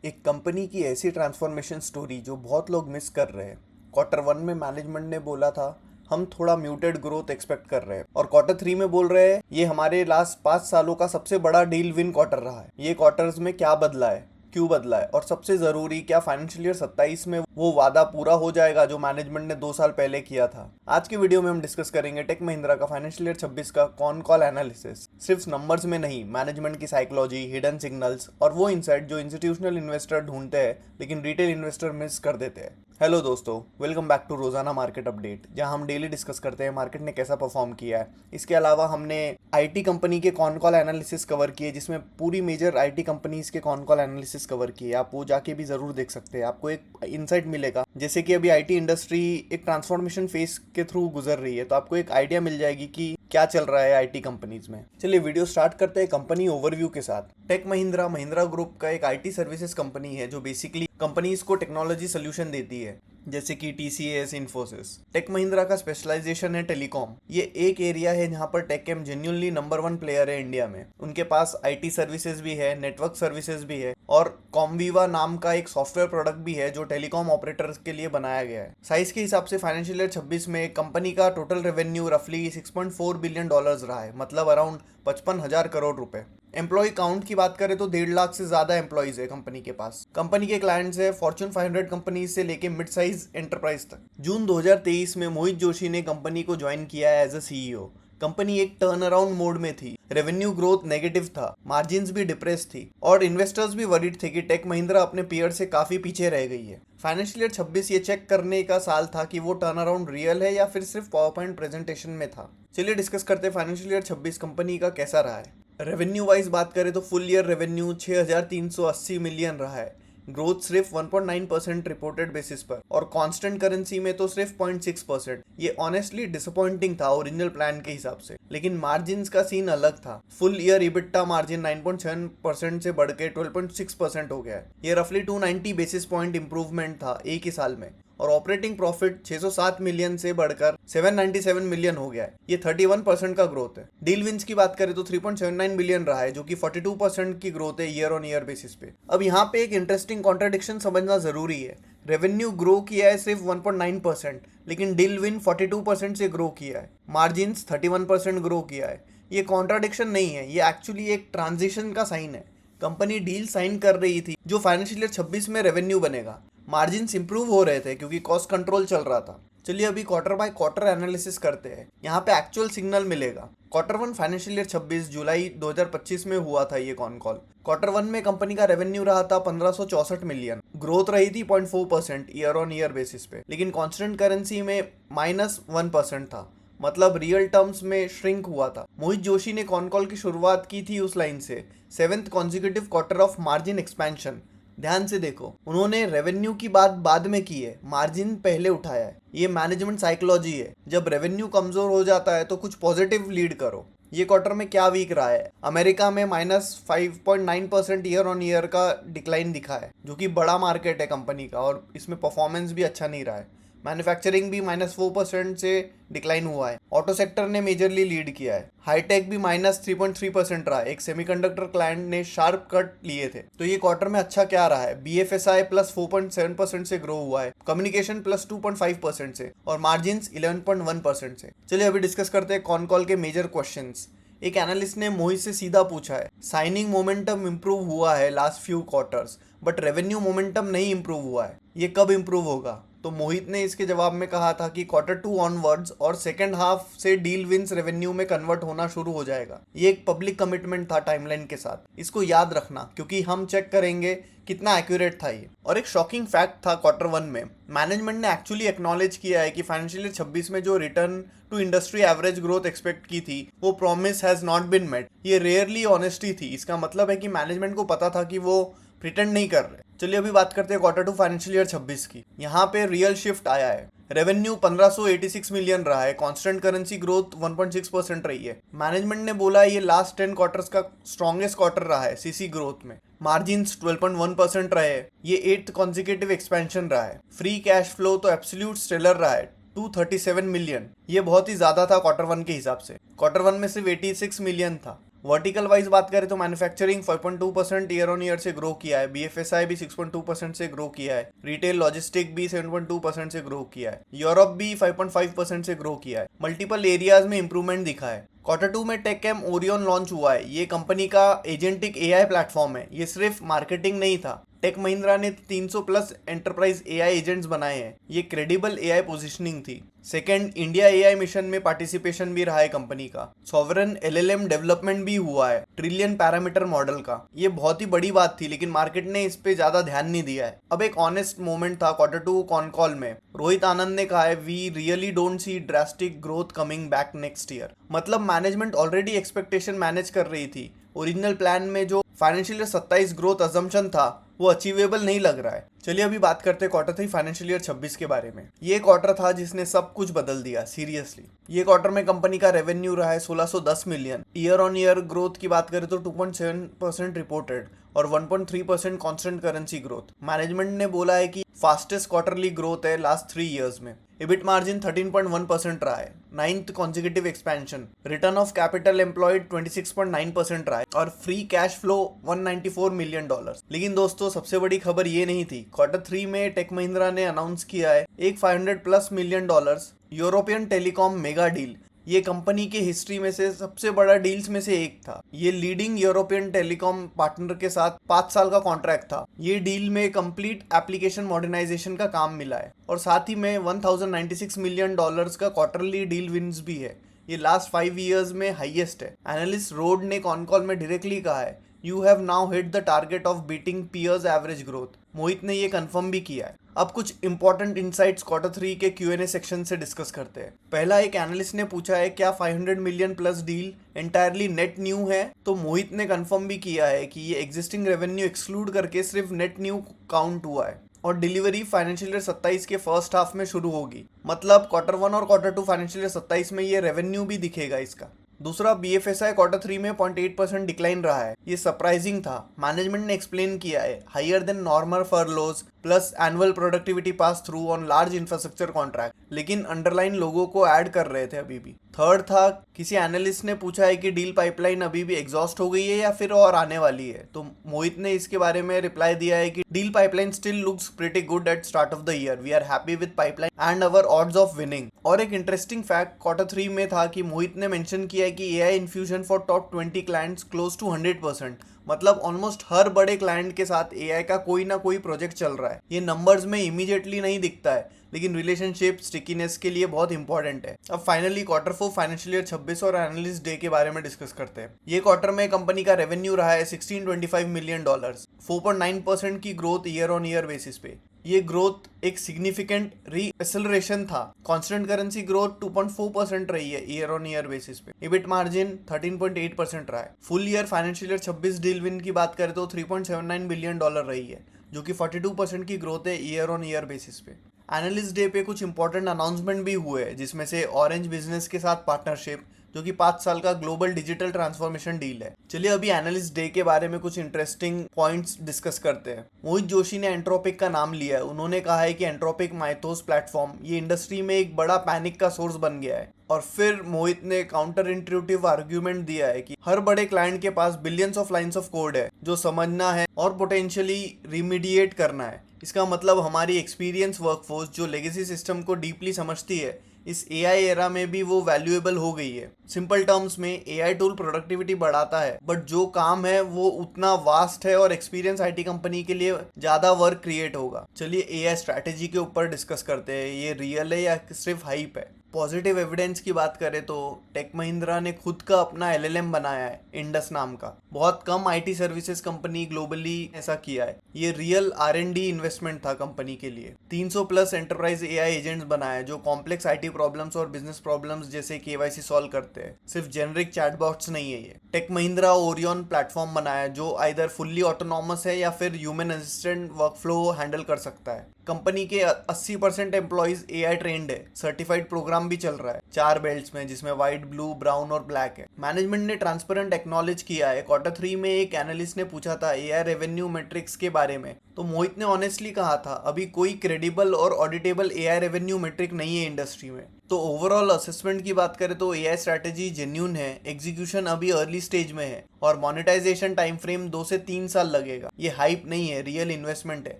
एक कंपनी की ऐसी ट्रांसफॉर्मेशन स्टोरी जो बहुत लोग मिस कर रहे हैं। क्वार्टर वन में मैनेजमेंट ने बोला था हम थोड़ा म्यूटेड ग्रोथ एक्सपेक्ट कर रहे हैं, और क्वार्टर थ्री में बोल रहे हैं ये हमारे लास्ट 5 सालों का सबसे बड़ा डील विन क्वार्टर रहा है। ये क्वार्टर्स में क्या बदला है, क्यों बदला है, और सबसे ज़रूरी क्या फाइनेंशियल ईयर 27 में वो वादा पूरा हो जाएगा जो मैनेजमेंट ने 2 साल पहले किया था। आज की वीडियो में हम डिस्कस करेंगे टेक महिंद्रा का फाइनेंशियल ईयर 26 का कॉन कॉल एनालिसिस। सिर्फ नंबर्स में नहीं, मैनेजमेंट की साइकोलॉजी, हिडन सिग्नल्स और वो इनसाइट जो इंस्टीट्यूशनल इन्वेस्टर ढूंढते हैं लेकिन रिटेल इन्वेस्टर मिस कर देते हैं। हेलो दोस्तों, वेलकम बैक टू रोजाना मार्केट अपडेट, जहां हम डेली डिस्कस करते हैं मार्केट ने कैसा परफॉर्म किया है। इसके अलावा हमने आईटी कंपनी के कॉन कॉल एनालिसिस कवर किए, जिसमें पूरी मेजर आईटी कंपनीज के कॉन कॉल एनालिसिस कवर किए। आप वो जाके भी जरूर देख सकते हैं, आपको एक इंसाइट मिलेगा। जैसे कि अभी आईटी इंडस्ट्री एक ट्रांसफॉर्मेशन फेज के थ्रू गुजर रही है, तो आपको एक आइडिया मिल जाएगी कि क्या चल रहा है आईटी कंपनीज में। चलिए वीडियो स्टार्ट करते हैं कंपनी ओवरव्यू के साथ। टेक महिंद्रा ग्रुप का एक आईटी सर्विसेज कंपनी है जो बेसिकली कंपनीज को टेक्नोलॉजी सोल्यूशन देती है, जैसे कि टीसीएस, इन्फोसिस। टेक महिंद्रा का स्पेशलाइजेशन है टेलीकॉम। ये एक एरिया है जहां पर टेकएम जेन्युइनली नंबर 1 प्लेयर है इंडिया में। उनके पास आईटी सर्विसेज भी है, नेटवर्क सर्विसेज भी है, और कॉमवीवा नाम का एक सॉफ्टवेयर प्रोडक्ट भी है जो टेलीकॉम ऑपरेटर्स के लिए बनाया गया है। साइज के हिसाब से फाइनेंशियल ईयर 26 में कंपनी का टोटल रेवेन्यू रफली $6.4 बिलियन रहा है, मतलब अराउंड 55,000 करोड़ रुपए। एम्प्लॉय काउंट की बात करें तो 1.5 लाख से ज्यादा एम्प्लॉइज है कंपनी के पास। कंपनी के क्लाइंट्स है फॉर्च्यून 500 कंपनीज से लेके मिड साइज एंटरप्राइज तक। जून 2023 में मोहित जोशी ने कंपनी को ज्वाइन किया है एज अ सीईओ। कंपनी एक टर्न अराउंड मोड में थी, रेवेन्यू ग्रोथ नेगेटिव था, मार्जिन्स भी डिप्रेस थी, और इन्वेस्टर्स भी वरीड थे कि टेक महिंद्रा अपने पीयर से काफी पीछे रह गई है। फाइनेंशियल ईयर 26 ये चेक करने का साल था कि वो टर्न अराउंड रियल है या फिर सिर्फ पावर पॉइंट प्रेजेंटेशन में था। चलिए डिस्कस करते हैं फाइनेंशियल ईयर 26 कंपनी का कैसा रहा है। रेवेन्यू वाइज बात करें तो फुल ईयर रेवेन्यू 6,380 मिलियन रहा है। ग्रोथ सिर्फ 1.9% रिपोर्टेड बेसिस पर, और कांस्टेंट करेंसी में तो सिर्फ 0.6%। ये ऑनेस्टली डिसअपॉइंटिंग था ओरिजिनल प्लान के हिसाब से। लेकिन मार्जिन्स का सीन अलग था। फुल ईयर इबिट्टा मार्जिन 9.7% से बढ़ के 12.6% हो गया है। ये रफली 290 बेसिस पॉइंट इंप्रूवमेंट था एक ही साल में। और ऑपरेटिंग प्रॉफिट 607 मिलियन से बढ़कर 797 मिलियन हो गया है। ये 31% का ग्रोथ है। डील विंस की बात करें तो 3.79 बिलियन रहा है, जो कि 42% की ग्रोथ है ईयर ऑन ईयर बेसिस पे। अब यहाँ पे एक इंटरेस्टिंग कॉन्ट्रडिक्शन समझना जरूरी है। रेवेन्यू ग्रो किया है सिर्फ 1.9%, लेकिन डील विन 42% से ग्रो किया है। मार्जिन्स 31% ग्रो किया है। ये कॉन्ट्राडिक्शन नहीं है, ये एक्चुअली एक ट्रांजिशन का साइन है। कंपनी डील साइन कर रही थी जो फाइनेंशियल ईयर 26 में रेवेन्यू बनेगा। मार्जिन्स इंप्रूव हो रहे थे क्योंकि कॉस्ट कंट्रोल चल रहा था। चलिए अभी क्वार्टर बाय क्वार्टर एनालिसिस करते हैं। यहाँ पे एक्चुअल सिग्नल मिलेगा। क्वार्टर वन फाइनेंशियल ईयर 26 जुलाई 2025 में हुआ था ये कॉन कॉल। क्वार्टर वन में कंपनी का रेवेन्यू रहा था 1564 मिलियन। ग्रोथ रही थी 0.4% ईयर ऑन ईयर बेसिस पे, लेकिन कांस्टेंट करेंसी में -1% था, मतलब रियल टर्म्स में श्रिंक हुआ था। मोहित जोशी ने कॉन कॉल की शुरुआत की थी उस लाइन से, 7th consecutive quarter of margin expansion. ध्यान से देखो, उन्होंने रेवेन्यू की बात बाद में की है, मार्जिन पहले उठाया है। ये मैनेजमेंट साइकोलॉजी है। जब रेवेन्यू कमजोर हो जाता है तो कुछ पॉजिटिव लीड करो। ये क्वार्टर में क्या वीक रहा है? अमेरिका में -5.9% ईयर ऑन ईयर का डिक्लाइन दिखा है, जो कि बड़ा मार्केट है कंपनी का, और इसमें परफॉर्मेंस भी अच्छा नहीं रहा है। मैन्युफैक्चरिंग भी -4% से डिक्लाइन हुआ है। ऑटो सेक्टर ने मेजरली लीड किया है। हाईटेक भी -3.3% रहा है। एक सेमीकंडक्टर क्लाइंट ने शार्प कट लिए थे। तो ये क्वार्टर में अच्छा क्या रहा है? BFSI +4.7% से ग्रो हुआ है, कम्युनिकेशन +2.5% से, और मार्जिन्स 11.1% से। चलिए अभी डिस्कस करते हैं कॉन कॉल के मेजर क्वेश्चंस। एक एनालिस्ट ने मोहित से सीधा पूछा है, साइनिंग मोमेंटम इंप्रूव हुआ है last few quarters, but revenue momentum नहीं इंप्रूव हुआ है, ये कब इंप्रूव होगा? तो मोहित ने इसके जवाब में कहा था कि क्वार्टर 2 ऑनवर्ड्स और सेकेंड हाफ से डील विंस रेवेन्यू में कन्वर्ट होना शुरू हो जाएगा। ये एक पब्लिक कमिटमेंट था टाइमलाइन के साथ। इसको याद रखना, क्योंकि हम चेक करेंगे कितना एक्यूरेट था ये। और एक शॉकिंग फैक्ट था क्वार्टर 1 में, मैनेजमेंट ने एक्चुअली एक्नॉलेज किया है कि फाइनेंशियल ईयर 26 में जो return to industry average growth expect की थी वो promise has not been met. ये रेयरली ऑनेस्टी थी। इसका मतलब है कि मैनेजमेंट को पता था कि वो प्रिटेंड नहीं कर रहे। चलिए अभी बात करते हैं क्वार्टर 2 फाइनेंशियल ईयर 26 की। यहाँ पे रियल शिफ्ट आया है। रेवेन्यू 1586 मिलियन रहा है। कांस्टेंट करेंसी ग्रोथ 1.6% रही है। मैनेजमेंट ने बोला ये लास्ट 10 क्वार्टर्स का स्ट्रॉन्गेस्ट क्वार्टर रहा है सीसी ग्रोथ में। मार्जिन्स 12.1% रहे। ये 8th कॉन्जिक्यूटिव एक्सपेंशन रहा है। फ्री कैश फ्लो तो एब्सोल्यूट स्टेलर रहा है, 237 मिलियन। ये बहुत ही ज्यादा था क्वार्टर 1 के हिसाब से। क्वार्टर 1 में सिर्फ 86 मिलियन था। वर्टिकल वाइज बात करें तो मैन्युफैक्चरिंग 5.2% ईयर ऑन ईयर से ग्रो किया है, बीएफएसआई भी 6.2% से ग्रो किया है, रिटेल लॉजिस्टिक भी 7.2% से ग्रो किया है, यूरोप भी 5.5% से ग्रो किया है। मल्टीपल एरियाज में इंप्रूवमेंट दिखा है। Q2 में टेकएम ओरियन लॉन्च हुआ है। ये कंपनी का एजेंटिक एआई प्लेटफॉर्म है। ये सिर्फ मार्केटिंग नहीं था। टेक महिंद्रा ने 300 प्लस एंटरप्राइज एआई एजेंट्स बनाए हैं। ये क्रेडिबल एआई पोजीशनिंग थी। सेकंड, इंडिया एआई मिशन में पार्टिसिपेशन भी रहा है कंपनी का। सॉवरन एलएलएम डेवलपमेंट भी हुआ है ट्रिलियन पैरामीटर मॉडल का। ये बहुत ही बड़ी बात थी, लेकिन मार्केट ने इस पे ज्यादा ध्यान नहीं दिया है। अब एक ऑनेस्ट मोमेंट था Q2 कॉन कॉल में। रोहित आनंद ने कहा है, we really don't see drastic growth coming back next year. मतलब मैनेजमेंट ऑलरेडी एक्सपेक्टेशन मैनेज कर रही थी। ओरिजिनल प्लान में जो फाइनेंशियल ईयर 27 ग्रोथ अजम्पशन था वो अचीवेबल नहीं लग रहा है। चलिए अभी बात करते हैं Q3 फाइनेंशियल ईयर 26 के बारे में। ये क्वार्टर था जिसने सब कुछ बदल दिया, सीरियसली। ये क्वार्टर में कंपनी का रेवेन्यू रहा है 1610 million. Year on year growth की बात करें तो 2.7% रिपोर्टेड और 1.3% कांस्टेंट करेंसी ग्रोथ। मैनेजमेंट ने बोला है कि फास्टेस्ट क्वार्टरली ग्रोथ है लास्ट 3 इयर्स में। EBIT मार्जिन 13.1% रहा है, 9th consecutive expansion. Return of capital employed 26.9% रहा है और फ्री कैश फ्लो $194 मिलियन। लेकिन दोस्तों सबसे बड़ी खबर ये नहीं थी। Q3 में टेक महिंद्रा ने अनाउंस किया है एक $500+ million European telecom mega deal. ये कंपनी के हिस्ट्री में से सबसे बड़ा डील्स में से एक था। ये लीडिंग यूरोपियन टेलीकॉम पार्टनर के साथ 5 साल का कॉन्ट्रैक्ट था। ये डील में कंप्लीट एप्लीकेशन मॉडर्नाइजेशन का काम मिला है और साथ ही में $1096 मिलियन का क्वार्टरली डील विन्स भी है। ये लास्ट 5 इयर्स में हाईएस्ट है। एनालिस्ट रोड ने कॉन कॉल में डायरेक्टली कहा है, you have now hit the target of beating peers average growth. Mohit ने ये कंफर्म भी किया है। अब कुछ इंपॉर्टेंट इनसाइट्स Q3 के Q&A सेक्शन से डिस्कस करते हैं। पहला, एक एनालिस्ट ने पूछा है क्या 500 million plus deal entirely net new है। तो मोहित ने कंफर्म भी किया है कि ये एग्जिस्टिंग रेवेन्यू एक्सक्लूड करके सिर्फ नेट न्यू काउंट हुआ है और डिलीवरी फाइनेंशियल ईयर 27 के फर्स्ट हाफ में शुरू होगी। मतलब Q1 और Q2 फाइनेंशियल ईयर 27 में ये रेवेन्यू भी दिखेगा इसका। दूसरा, बीएफएसआई Q3 में 0.8% डिक्लाइन रहा है। ये सरप्राइजिंग था। मैनेजमेंट ने एक्सप्लेन किया है, higher than normal furloughs plus annual productivity pass through on large infrastructure contract, लेकिन अंडरलाइन लोगों को ऐड कर रहे थे अभी भी। थर्ड था, किसी एनालिस्ट ने पूछा है कि डील पाइपलाइन अभी भी एग्जॉस्ट हो गई है या फिर और आने वाली है। तो मोहित ने इसके बारे में रिप्लाई दिया है कि deal pipeline still looks pretty good at start of the year. We are happy with pipeline and our odds of winning. और एक इंटरेस्टिंग फैक्ट Q3 में था कि मोहित ने मेंशन किया है कि AI infusion for top 20 clients close to 100%। मतलब ऑलमोस्ट हर बड़े क्लाइंट के साथ एआई का कोई ना कोई प्रोजेक्ट चल रहा है। ये नंबर्स में इमीडिएटली नहीं दिखता है, लेकिन रिलेशनशिप स्टिकीनेस के लिए बहुत इंपॉर्टेंट है। अब फाइनली Q4 फाइनेंशियल ईयर 26 और एनालिस्ट डे के बारे में डिस्कस करते हैं। ये क्वार्टर में कंपनी का रेवेन्यू रहा है $1625 मिलियन, 4.9% की growth year on year basis पे। ये ग्रोथ एक सिग्निफिकेंट रीएक्सेलरेशन था। कांस्टेंट करेंसी ग्रोथ 2.4% रही है ईयर ऑन ईयर बेसिस पे। EBIT मार्जिन 13.8% रहा है। Full year financial year 26 deal win की बात करें तो $3.79 बिलियन रही है, जो कि 42% की ग्रोथ है ईयर ऑन ईयर बेसिस पे। एनालिस्ट डे पे कुछ इंपॉर्टेंट अनाउंसमेंट भी हुए हैं, जिसमें से ऑरेंज बिजनेस के साथ पार्टनरशिप, जो कि 5 साल का ग्लोबल डिजिटल ट्रांसफॉर्मेशन डील है। चलिए अभी एनालिस्ट डे के बारे में कुछ इंटरेस्टिंग पॉइंट्स डिस्कस करते हैं। मोहित जोशी ने एंट्रोपिक का नाम लिया है। उन्होंने कहा है कि एंट्रोपिक माइथोस प्लेटफॉर्म ये इंडस्ट्री में एक बड़ा पैनिक का सोर्स बन गया है। और फिर मोहित ने काउंटर इंट्यूटिव आर्ग्यूमेंट दिया है कि हर बड़े क्लाइंट के पास billions of lines of code है जो समझना है और पोटेंशियली रिमीडिएट करना है। इसका मतलब हमारी एक्सपीरियंस वर्कफोर्स जो लेगेसी सिस्टम को डीपली समझती है, इस एआई एरा में भी वो वैल्यूएबल हो गई है। सिंपल टर्म्स में एआई टूल प्रोडक्टिविटी बढ़ाता है, बट जो काम है वो उतना वास्ट है और एक्सपीरियंस आईटी कंपनी के लिए ज्यादा वर्क क्रिएट होगा। चलिए एआई स्ट्रैटेजी के ऊपर डिस्कस करते हैं। ये रियल है या सिर्फ हाइप है? पॉजिटिव एविडेंस की बात करें तो टेक महिंद्रा ने खुद का अपना एलएलएम बनाया है, इंडस नाम का। बहुत कम आईटी सर्विसेज कंपनी ग्लोबली ऐसा किया है। ये रियल R&D इन्वेस्टमेंट था कंपनी के लिए। 300 प्लस एंटरप्राइज एआई एजेंट्स बनाए जो कॉम्प्लेक्स आईटी प्रॉब्लम्स और बिजनेस प्रॉब्लम्स जैसे केवाईसी सॉल्व करते हैं। सिर्फ जेनरिक चैटबॉट्स नहीं है ये। टेक महिंद्रा ओरियन प्लेटफॉर्म बनाया जो आइदर फुल्ली ऑटोनॉमस है या फिर ह्यूमन असिस्टेंट वर्कफ्लो हैंडल कर सकता है। कंपनी के 80% एम्प्लॉइज एआई ट्रेंड है। सर्टिफाइड प्रोग्राम भी चल रहा है 4 बेल्ट्स में, जिसमें व्हाइट, ब्लू, ब्राउन और ब्लैक है। मैनेजमेंट ने ट्रांसपेरेंट एक्नॉलेज किया है। Q3 में एक एनालिस्ट ने पूछा था एआई रेवेन्यू मेट्रिक्स के बारे में, तो मोहित ने ऑनेस्टली कहा था, अभी कोई क्रेडिबल और ऑडिटेबल एआई रेवेन्यू मेट्रिक नहीं है इंडस्ट्री में। तो ओवरऑल असेसमेंट की बात करें तो एआई स्ट्रैटेजी जेन्यून है, एग्जीक्यूशन अभी अर्ली स्टेज में है और मोनेटाइजेशन टाइम फ्रेम 2 से 3 साल लगेगा। ये हाइप नहीं है, रियल इन्वेस्टमेंट है,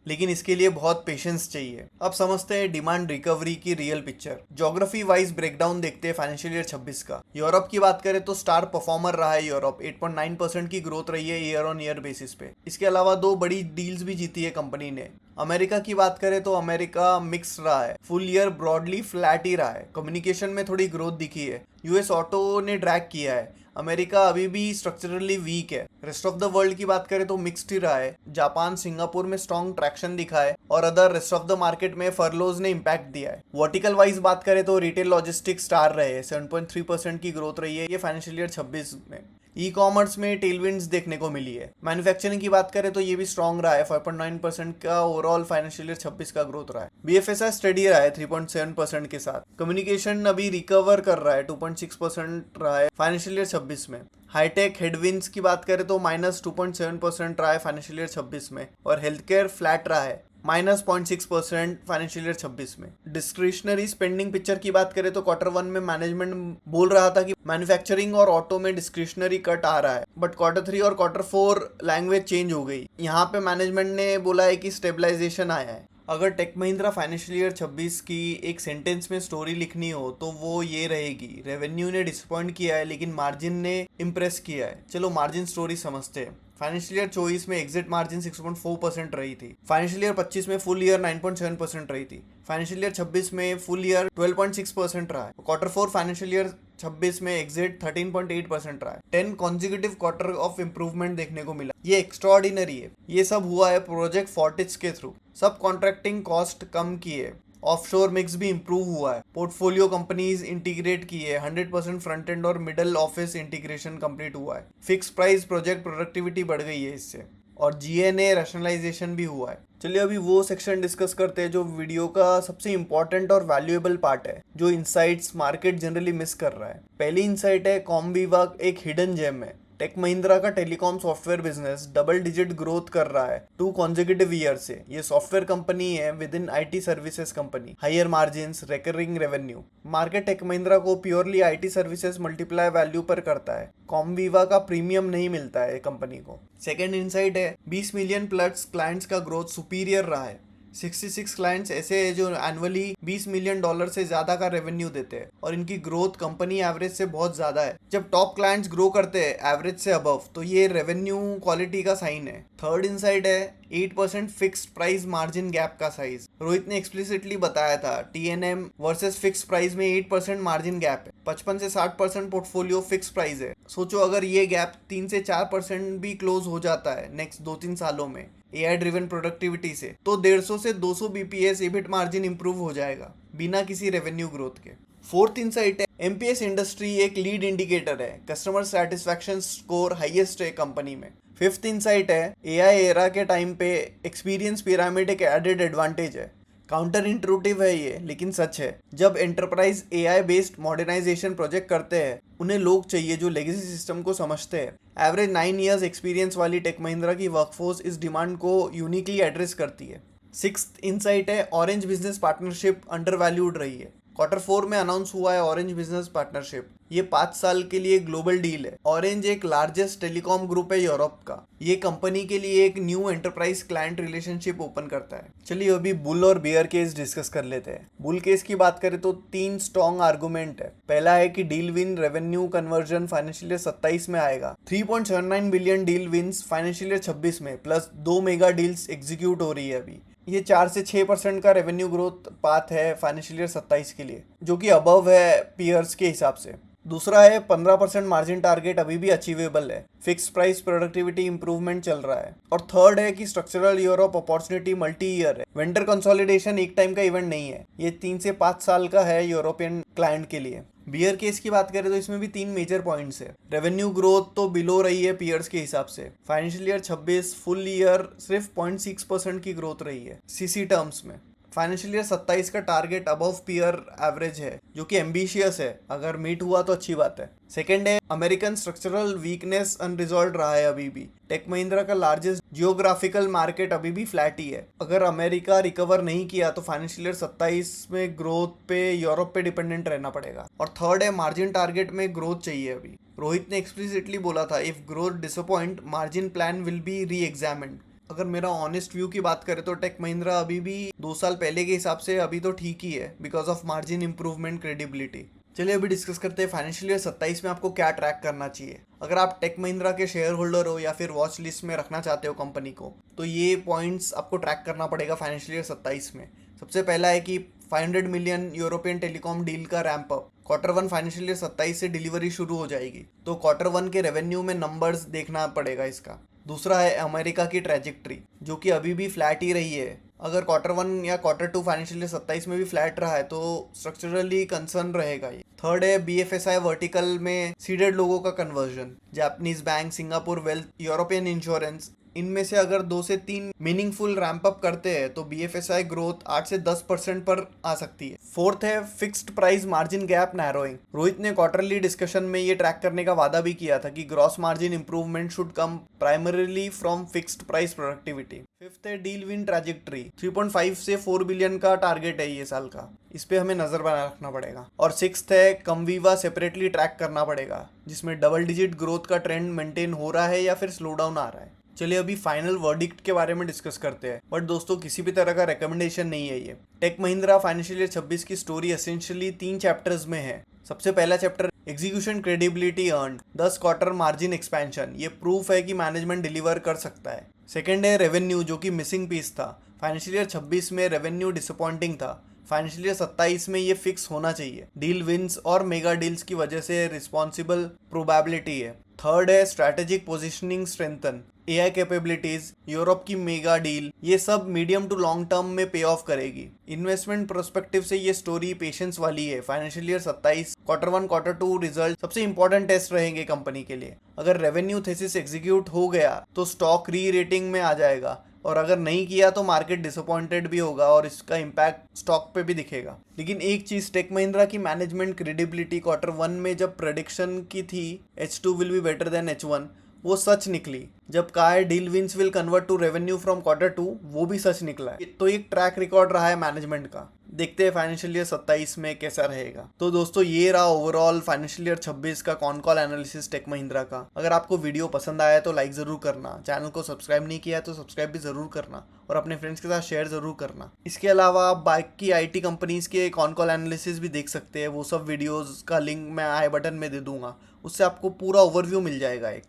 लेकिन इसके लिए बहुत पेशेंस चाहिए। अब समझते हैं डिमांड रिकवरी की real picture. Geography wise breakdown देखते हैं फाइनेंशियल ईयर 26 का। यूरोप की बात करें तो स्टार परफॉर्मर रहा है यूरोप, 8.9% की ग्रोथ रही है ईयर ऑन ईयर बेसिस पे। इसके अलावा 2 बड़ी डील्स भी जीती है कंपनी ने। अमेरिका की बात करें तो अमेरिका मिक्स रहा है, फुल ईयर ब्रॉडली फ्लैट ही रहा है। कम्युनिकेशन में थोड़ी ग्रोथ दिखी है, यूएस ऑटो ने ड्रैग किया है। अमेरिका अभी भी स्ट्रक्चरली वीक है। रेस्ट ऑफ द वर्ल्ड की बात करें तो मिक्स्ड ही रहा है। जापान सिंगापुर में स्ट्रॉन्ग ट्रैक्शन दिखा है और other rest of the market में फर्लोज ने इम्पैक्ट दिया है। वर्टिकल वाइज बात करें तो रिटेल लॉजिस्टिक्स स्टार रहे हैं, 7.3% की ग्रोथ रही है ये फाइनेंशियल ईयर 26 में। ई कॉमर्स में टेलविंड्स देखने को मिली है। मैन्युफैक्चरिंग की बात करें तो ये भी स्ट्रॉन्ग रहा है, 5.9% का ओवरऑल फाइनेंशियल ईयर 26 का ग्रोथ रहा है। बीएफएसआई स्टडी रहा है 3.7% के साथ। कम्युनिकेशन अभी रिकवर कर रहा है, 2.6% रहा है फाइनेंशियल ईयर 26 में। हाईटेक हेडविंड्स की बात करें तो -2.7% रहा है फाइनेंशियल ईयर 26 में और हेल्थ केयर फ्लैट रहा है, -0.6% फाइनेंशियल ईयर 26 में। डिस्क्रिशनरी स्पेंडिंग पिक्चर की बात करें तो Q1 में मैनेजमेंट बोल रहा था कि मैन्युफैक्चरिंग और ऑटो में डिस्क्रिशनरी कट आ रहा है, बट Q3 और Q4 लैंग्वेज चेंज हो गई। यहाँ पे मैनेजमेंट ने बोला है कि स्टेबलाइजेशन आया है। अगर टेक महिंद्रा फाइनेंशियल ईयर 26 की एक सेंटेंस में स्टोरी लिखनी हो तो वो ये रहेगी, रेवेन्यू ने डिसअपॉइंट किया है लेकिन मार्जिन ने इम्प्रेस किया है। चलो मार्जिन स्टोरी समझते हैं। फाइनेंशियल ईयर 24 में एग्जिट मार्जिन 6.4% रही थी। फाइनेंशियल ईयर 25 में फुल ईयर 9.7% रही थी। फाइनेंशियल ईयर 26 में फुल ईयर 12.6% रहा है। Q4 फाइनेंशियल ईयर 26 में एग्जिट 13.8% रहा है। 10 कॉन्जिक्यूटिव क्वार्टर ऑफ इंप्रूवमेंट देखने को मिला। ये एक्स्ट्राऑर्डिनरी है। ये सब हुआ है प्रोजेक्ट फॉर्टिस के थ्रू। सब कॉन्ट्रैक्टिंग कॉस्ट कम किए, ऑफशोर मिक्स भी इंप्रूव हुआ है, पोर्टफोलियो कंपनीज इंटीग्रेट की है, 100% फ्रंट एंड और मिडल ऑफिस इंटीग्रेशन कंप्लीट हुआ है। फिक्स प्राइस प्रोजेक्ट प्रोडक्टिविटी बढ़ गई है इससे और जीएनए रैशनलाइजेशन भी हुआ है। चलिए अभी वो सेक्शन डिस्कस करते हैं जो वीडियो का सबसे इंपॉर्टेंट और वैल्यूएबल पार्ट है, जो इनसाइट्स मार्केट जनरली मिस कर रहा है। पहली इनसाइट है, कॉमवीवा एक हिडन जेम है। टेक महिंद्रा का telecom software business double digit growth कर रहा है 2 कॉन्जिक्यूटिव ईयर से। ये सॉफ्टवेयर कंपनी है within IT services company, higher margins, recurring revenue. Market Tech Mahindra को purely IT services multiply value पर करता है। कॉमवीवा का प्रीमियम नहीं मिलता है कंपनी को। सेकेंड इनसाइट है, 20 मिलियन प्लस क्लाइंट्स का ग्रोथ सुपीरियर रहा है। 66 क्लाइंट्स ऐसे हैं जो एनुअली $20 मिलियन से ज्यादा का रेवेन्यू देते हैं और इनकी ग्रोथ कंपनी एवरेज से बहुत ज्यादा है। जब टॉप क्लाइंट्स ग्रो करते हैं एवरेज से अबव तो ये रेवेन्यू क्वालिटी का साइन है। थर्ड इनसाइट है, 8% फिक्स्ड प्राइस मार्जिन गैप का साइज। रोहित ने एक्सप्लिसिटली बताया था, टीएनएम वर्सेस फिक्स प्राइस में 8% मार्जिन गैप है। 55 से 60% पोर्टफोलियो फिक्स प्राइस है। सोचो अगर ये गैप 3 से 4% भी क्लोज हो जाता है नेक्स्ट 2-3 सालों में एआई ड्रिवन प्रोडक्टिविटी से, तो 150 से 200 बीपीएस एबिट मार्जिन इंप्रूव हो जाएगा बिना किसी रेवेन्यू ग्रोथ के। फोर्थ इनसाइट है, एमपीएस इंडस्ट्री एक लीड इंडिकेटर है, कस्टमर सेटिस्फैक्शन स्कोर हाईएस्ट है कंपनी में। फिफ्थ इनसाइट है, एआई एरा के टाइम पे एक्सपीरियंस पिरामिड एक एडेड एडवांटेज है। काउंटर इंट्रूटिव है ये, लेकिन सच है। जब enterprise AI based modernisation project करते हैं, उन्हें लोग चाहिए जो लेगेसी सिस्टम को समझते हैं। एवरेज 9 इयर्स एक्सपीरियंस वाली टेक महिंद्रा की वर्कफोर्स इस डिमांड को यूनिकली एड्रेस करती है। सिक्स्थ इनसाइट है, orange business partnership under valued रही है। Q4 में अनाउंस हुआ है ऑरेंज बिजनेस पार्टनरशिप। ये 5 साल के लिए ग्लोबल डील है। ऑरेंज एक लार्जेस्ट टेलीकॉम ग्रुप है यूरोप का। ये कंपनी के लिए एक new enterprise client relationship open करता है। चलिए अभी बुल और बियर केस डिस्कस कर लेते हैं। बुल केस की बात करें तो 3 स्ट्रॉन्ग आर्गुमेंट है। पहला है कि deal win revenue conversion financial year 27 में आएगा। 3.79 billion deal wins financial year 26 में, प्लस 2 मेगा डील्स एग्जीक्यूट हो रही है अभी। ये 4 से 6% का रेवेन्यू ग्रोथ पाथ है फाइनेंशियल ईयर 27 के लिए, जो कि अबव है पीयर्स के हिसाब से। दूसरा है, 15% मार्जिन टारगेट अभी भी अचीवेबल है। फिक्स प्राइस प्रोडक्टिविटी इंप्रूवमेंट चल रहा है। और थर्ड है कि structural Europe opportunity multi year है। वेंडर कंसोलिडेशन एक टाइम का इवेंट नहीं है, ये 3 से 5 साल का है यूरोपियन क्लाइंट के लिए। बियर केस की बात करें तो इसमें भी 3 मेजर पॉइंट्स है। रेवेन्यू ग्रोथ तो बिलो रही है पीयर्स के हिसाब से। फाइनेंशियल ईयर 26 फुल ईयर सिर्फ 0.6% की ग्रोथ रही है सीसी टर्म्स में। फाइनेंशियल ईयर 27 का टारगेट अबव पीयर एवरेज है, जो कि एम्बिशियस है। अगर मीट हुआ तो अच्छी बात है। सेकेंड है, अमेरिकन स्ट्रक्चरल वीकनेस अनरिजॉल्व रहा है अभी भी। टेक महिंद्रा का लार्जेस्ट जियोग्राफिकल मार्केट अभी भी फ्लैट ही है। अगर अमेरिका रिकवर नहीं किया तो फाइनेंशियल ईयर 27 में ग्रोथ पे यूरोप पे डिपेंडेंट रहना पड़ेगा। और थर्ड है, मार्जिन टारगेट में ग्रोथ चाहिए अभी। रोहित ने एक्सप्लिसिटली बोला था, if growth disappoint margin plan will be री एग्जामिन्ड। अगर मेरा ऑनेस्ट व्यू की बात करें तो टेक महिंद्रा अभी भी 2 साल पहले के हिसाब से अभी तो ठीक ही है, because of margin improvement, credibility. चलिए अभी डिस्कस करते हैं फाइनेंशियल ईयर 27 में आपको क्या ट्रैक करना चाहिए। अगर आप टेक महिंद्रा के शेयर होल्डर हो या फिर वॉच लिस्ट में रखना चाहते हो कंपनी को, तो ये पॉइंट्स आपको ट्रैक करना पड़ेगा फाइनेंशियल ईयर 27 में। सबसे पहला है कि 500 मिलियन यूरोपियन टेलीकॉम डील का ramp up. Q1 financial year 27 से डिलीवरी शुरू हो जाएगी, तो Q1 के रेवेन्यू में नंबर्स देखना पड़ेगा इसका। दूसरा है अमेरिका की ट्रैजेक्टरी, जो कि अभी भी फ्लैट ही रही है। अगर Q1 या Q2 फाइनेंशियल ईयर 27 में भी फ्लैट रहा है तो स्ट्रक्चरली कंसर्न रहेगा ये। थर्ड है BFSI वर्टिकल में सीडेड लोगों का conversion. Japanese bank, Singapore wealth, European insurance, इनमें से अगर 2 से 3 मीनिंगफुल रैंप अप करते हैं तो BFSI ग्रोथ 8 से 10% पर आ सकती है। फोर्थ है fixed price margin gap narrowing. Rohit ने क्वार्टरली डिस्कशन में ये ट्रैक करने का वादा भी किया था कि gross margin improvement should come primarily from fixed price productivity. Fifth है डील विन ट्रैजेक्टरी। 3.5 से 4 बिलियन का टारगेट है ये साल का, इस पे हमें नजर बनाए रखना पड़ेगा। और सिक्स्थ है कमवीवा सेपरेटली ट्रैक करना पड़ेगा, जिसमें डबल डिजिट ग्रोथ का ट्रेंड मेंटेन हो रहा है या फिर स्लो डाउन आ रहा है। चलिए अभी फाइनल वर्डिक्ट के बारे में डिस्कस करते हैं, बट दोस्तों किसी भी तरह का रिकमेंडेशन नहीं है ये। टेक महिंद्रा फाइनेंशियल ईयर 26 की स्टोरी एसेंशियली 3 चैप्टर्स में है। सबसे पहला chapter execution credibility earn 10 quarter margin expansion, ये प्रूफ है कि मैनेजमेंट डिलीवर कर सकता है। सेकेंड है रेवेन्यू, जो कि मिसिंग पीस था। फाइनेंशियल ईयर 26 में रेवेन्यू डिसअपॉइंटिंग था। फाइनेंशियल ईयर 27 में ये फिक्स होना चाहिए। डील विंस और मेगा डील्स की वजह से रिस्पॉन्सिबल प्रोबेबिलिटी है। थर्ड है strategic positioning strengthen, AI capabilities, Europe की मेगा डील, ये सब मीडियम टू लॉन्ग टर्म में पे ऑफ करेगी। इन्वेस्टमेंट पर्सपेक्टिव से ये स्टोरी पेशेंस वाली है। Financial year 27 Q1 Q2 result सबसे इंपॉर्टेंट टेस्ट रहेंगे कंपनी के लिए। अगर रेवेन्यू थेसिस एग्जीक्यूट हो गया तो स्टॉक री रेटिंग में आ जाएगा, और अगर नहीं किया तो मार्केट डिसअपॉइंटेड भी होगा और इसका इम्पैक्ट स्टॉक पे भी दिखेगा। लेकिन एक चीज, टेक महिंद्रा की मैनेजमेंट क्रेडिबिलिटी Q1 में जब प्रेडिक्शन की थी H2 will be better than H1, वो सच निकली। जब कहा है deal wins will convert to revenue from Q2, वो भी सच निकला है। तो एक ट्रैक रिकॉर्ड रहा है मैनेजमेंट का। देखते हैं फाइनेंशियल ईयर 27 में कैसा रहेगा। तो दोस्तों ये रहा ओवरऑल फाइनेंशियल ईयर 26 का con call analysis Tech Mahindra का। अगर आपको वीडियो पसंद आया तो लाइक जरूर करना, चैनल को सब्सक्राइब नहीं किया तो सब्सक्राइब भी जरूर करना, और अपने फ्रेंड्स के साथ शेयर जरूर करना। इसके अलावा आप बाकी IT कंपनीज के कॉन कॉल एनालिसिस भी देख सकते हैं। वो सब वीडियोज का लिंक मैं आई बटन में दे दूंगा, उससे आपको पूरा ओवरव्यू मिल जाएगा एक।